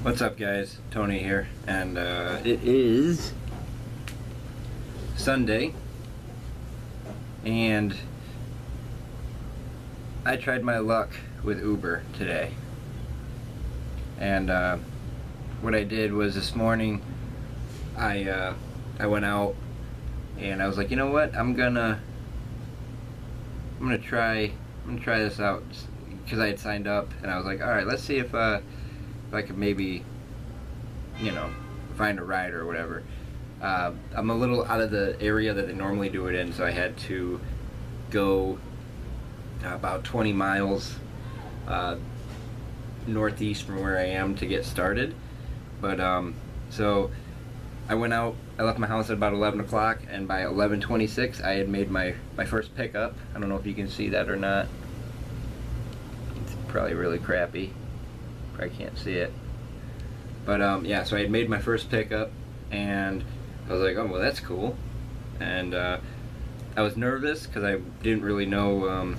What's up, guys? Tony here, and it is Sunday, and I tried my luck with Uber today. And what I did was this morning, I went out, and I was like, you know what? I'm gonna try this out, because I had signed up, and I was like, all right, let's see if I could maybe, find a ride or whatever. I'm a little out of the area that they normally do it in, so I had to go about 20 miles northeast from where I am to get started. But so I went out, I left my house at about 11 o'clock, and by 11:26 I had made my first pickup. I don't know if you can see that or not. It's probably really crappy. Probably can't see it. But yeah, so I had made my first pickup, and I was like, oh, well, that's cool. And I was nervous because I didn't really know,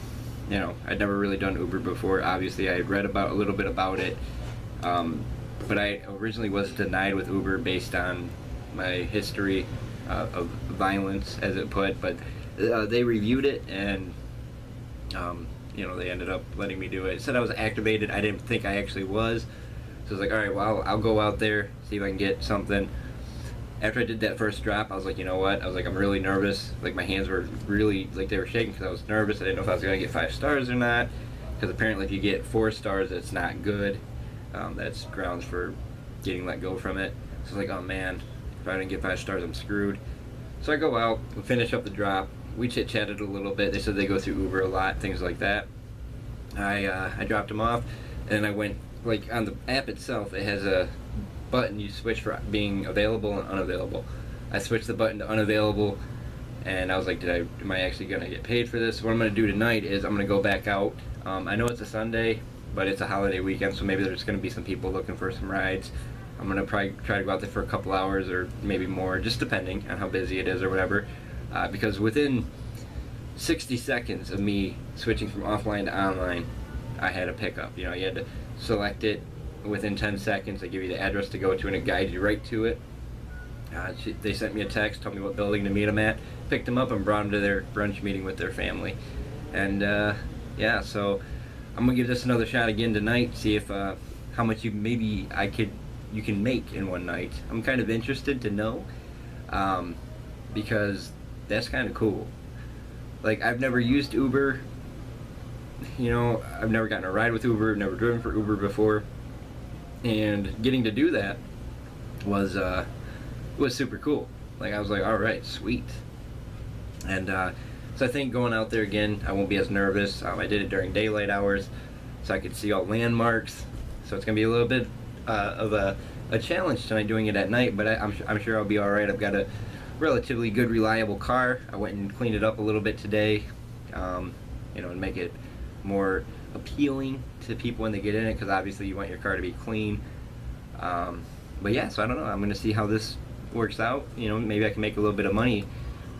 I'd never really done Uber before. Obviously, I had read a little bit about it, but I originally was denied with Uber based on my history of violence, as it put. But they reviewed it, and they ended up letting me do it. It said I was activated. I didn't think I actually was. So I was like, all right, well, I'll go out there, see if I can get something. After I did that first drop, I was like, you know what? I was like, I'm really nervous. Like, my hands were really, like, they were shaking because I was nervous. I didn't know if I was going to get 5 stars or not. Because apparently if you get 4 stars, it's not good. That's grounds for getting let go from it. So I was like, oh man, if I didn't get 5 stars, I'm screwed. So I go out, we finish up the drop. We chit-chatted a little bit. They said they go through Uber a lot, things like that. I dropped them off, and I went, like, on the app itself, it has a button you switch for being available and unavailable. I switched the button to unavailable, and I was like, am I actually going to get paid for this? What I'm going to do tonight is I'm going to go back out. I know it's a Sunday, but it's a holiday weekend, so maybe there's going to be some people looking for some rides. I'm going to probably try to go out there for a couple hours or maybe more, just depending on how busy it is or whatever. Because within 60 seconds of me switching from offline to online, I had a pickup. You had to select it within 10 seconds. They give you the address to go to, and it guides you right to it. They sent me a text, told me what building to meet them at, picked them up, and brought them to their brunch meeting with their family. And yeah, so I'm gonna give this another shot again tonight, see if how much you can make in one night. I'm kind of interested to know, because that's kind of cool. Like, I've never used Uber. I've never gotten a ride with Uber, never driven for Uber before, and getting to do that was super cool. Like, I was like, all right, sweet. And so I think going out there again, I won't be as nervous. I did it during daylight hours, so I could see all landmarks. So it's gonna be a little bit of a challenge tonight doing it at night, but I'm sure I'll be all right. I've got a relatively good, reliable car. I went and cleaned it up a little bit today, and make it more appealing to people when they get in it, because obviously you want your car to be clean. But yeah, so I don't know. I'm going to see how this works out. Maybe I can make a little bit of money,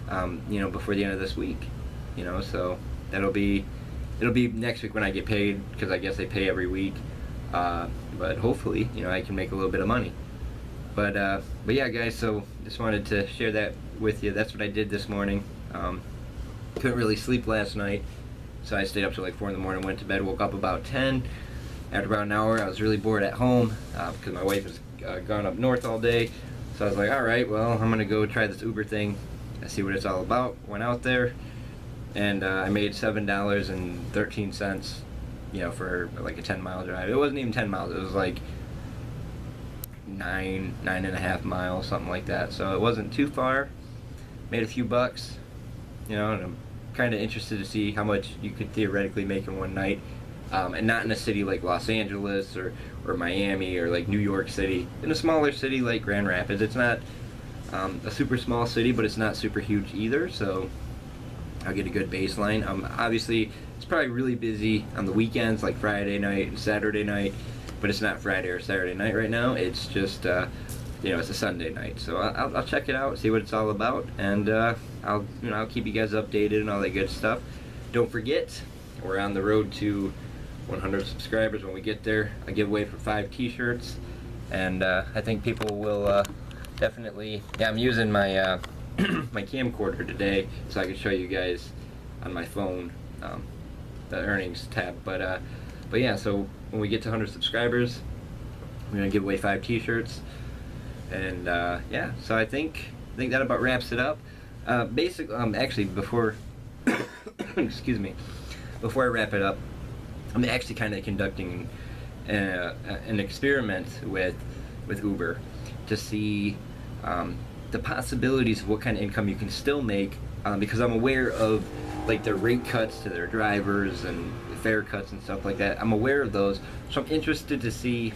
before the end of this week. So it'll be next week when I get paid, because I guess they pay every week. But hopefully, I can make a little bit of money. But yeah, guys. So just wanted to share that with you. That's what I did this morning. Couldn't really sleep last night, so I stayed up till like 4 in the morning, went to bed, woke up about 10. After about an hour, I was really bored at home because my wife has gone up north all day. So I was like, all right, well, I'm going to go try this Uber thing. I see what it's all about. Went out there, and I made $7.13, for like a 10-mile drive. It wasn't even 10 miles. It was like 9.5 miles, something like that. So it wasn't too far. Made a few bucks, and I'm kind of interested to see how much you could theoretically make in one night, and not in a city like Los Angeles or Miami or like New York City. In a smaller city like Grand Rapids. It's not a super small city, but it's not super huge either, so I'll get a good baseline. Obviously it's probably really busy on the weekends, like Friday night and Saturday night, but it's not Friday or Saturday night right now. It's just it's a Sunday night. So I'll check it out, see what it's all about, and I'll keep you guys updated and all that good stuff. Don't forget, we're on the road to 100 subscribers. When we get there, a giveaway for 5 t-shirts. and I think people will definitely. Yeah, I'm using my my camcorder today so I can show you guys on my phone the earnings tab. But yeah, so when we get to 100 subscribers, we're gonna give away 5 T-shirts, and yeah. So I think that about wraps it up. Basically, actually, before excuse me, before I wrap it up, I'm actually kind of conducting an experiment with Uber to see the possibilities of what kind of income you can still make, because I'm aware of like their rate cuts to their drivers and fare cuts and stuff like that. I'm aware of those, so I'm interested to see,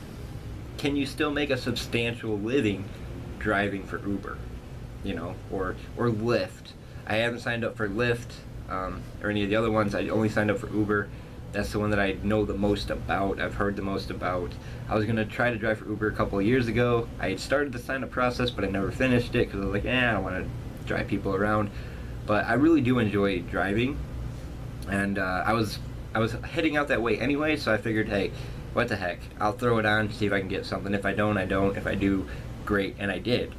can you still make a substantial living driving for Uber, you know, or Lyft. I haven't signed up for Lyft or any of the other ones. I only signed up for Uber. That's the one that I know the most about, I've heard the most about. I was going to try to drive for Uber a couple of years ago. I had started the sign-up process, but I never finished it because I was like, I don't want to drive people around. But I really do enjoy driving, and I was heading out that way anyway, so I figured, hey, what the heck, I'll throw it on, see if I can get something. If I don't, I don't. If I do, great. And I did.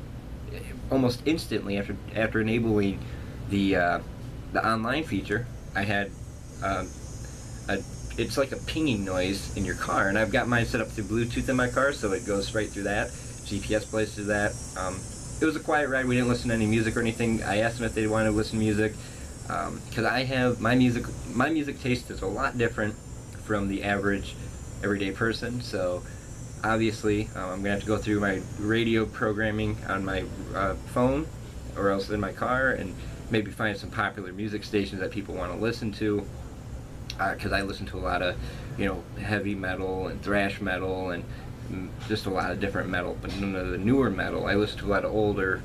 Almost instantly after enabling the online feature, I had it's like a pinging noise in your car, and I've got mine set up through Bluetooth in my car, so it goes right through that. GPS plays through that. It was a quiet ride. We didn't listen to any music or anything. I asked them if they wanted to listen to music, because I have my music taste is a lot different from the average everyday person. So obviously, I'm gonna have to go through my radio programming on my phone, or else in my car, and maybe find some popular music stations that people want to listen to. Because I listen to a lot of, you know, heavy metal and thrash metal and just a lot of different metal, but none of the newer metal. I listen to a lot of older,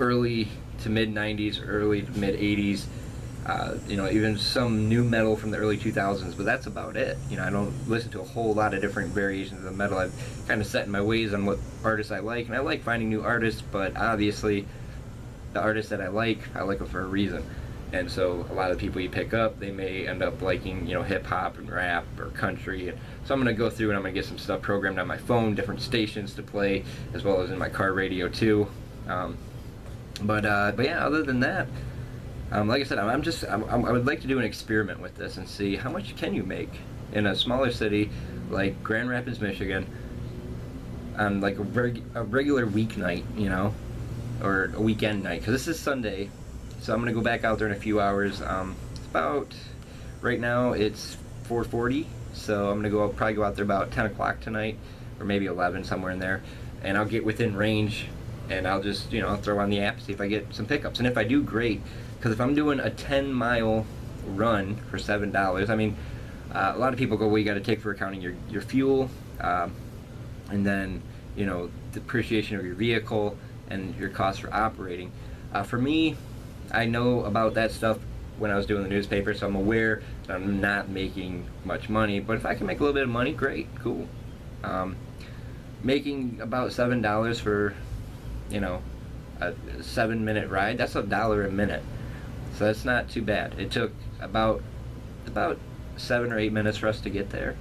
early to mid 90s, early to mid 80s, you know, even some new metal from the early 2000s, but that's about it. You know, I don't listen to a whole lot of different variations of the metal. I've kind of set in my ways on what artists I like, and I like finding new artists, but obviously the artists that I like them for a reason. And so a lot of the people you pick up, they may end up liking, you know, hip-hop and rap or country. And so I'm going to go through and I'm going to get some stuff programmed on my phone, different stations to play, as well as in my car radio too. But yeah, other than that, like I said, I would like to do an experiment with this and see how much can you make in a smaller city like Grand Rapids, Michigan, on like a regular weeknight, you know, or a weekend night, because this is Sunday. So I'm going to go back out there in a few hours. It's about, right now it's 4:40, so I'm going to probably go out there about 10 o'clock tonight, or maybe 11, somewhere in there, and I'll get within range, and I'll just, you know, throw on the app, see if I get some pickups. And if I do, great, because if I'm doing a 10-mile run for $7, I mean, a lot of people go, well, you got to take for accounting your fuel, and then, you know, depreciation of your vehicle, and your cost for operating. For me, I know about that stuff when I was doing the newspaper, so I'm aware that I'm not making much money, but if I can make a little bit of money, great, cool. Making about $7 for, you know, a 7-minute ride, that's $1 a minute, so that's not too bad. It took about 7 or 8 minutes for us to get there,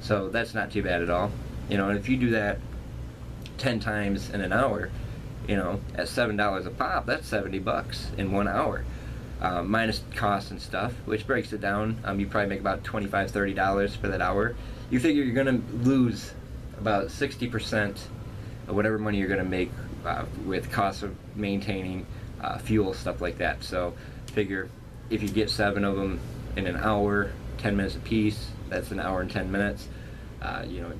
so that's not too bad at all. You know, and if you do that 10 times in an hour, you know, at $7 a pop, that's $70 in 1 hour, minus costs and stuff, which breaks it down. You probably make about $25–30 for that hour. You figure you're gonna lose about 60% of whatever money you're gonna make with costs of maintaining fuel, stuff like that. So figure if you get 7 of them in an hour, 10 minutes a piece, that's an hour and 10 minutes. You know,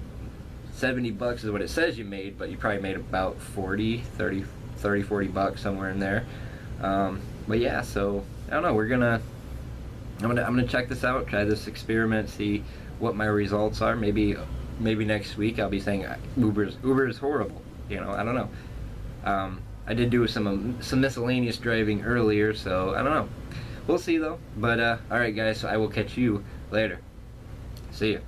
$70 is what it says you made, but you probably made about 40 bucks, somewhere in there. But yeah, so I don't know, I'm gonna check this out, try this experiment, see what my results are. Maybe next week I'll be saying Uber is horrible, you know, I don't know. I did do some miscellaneous driving earlier, so I don't know, we'll see though. But alright guys, so I will catch you later. See ya.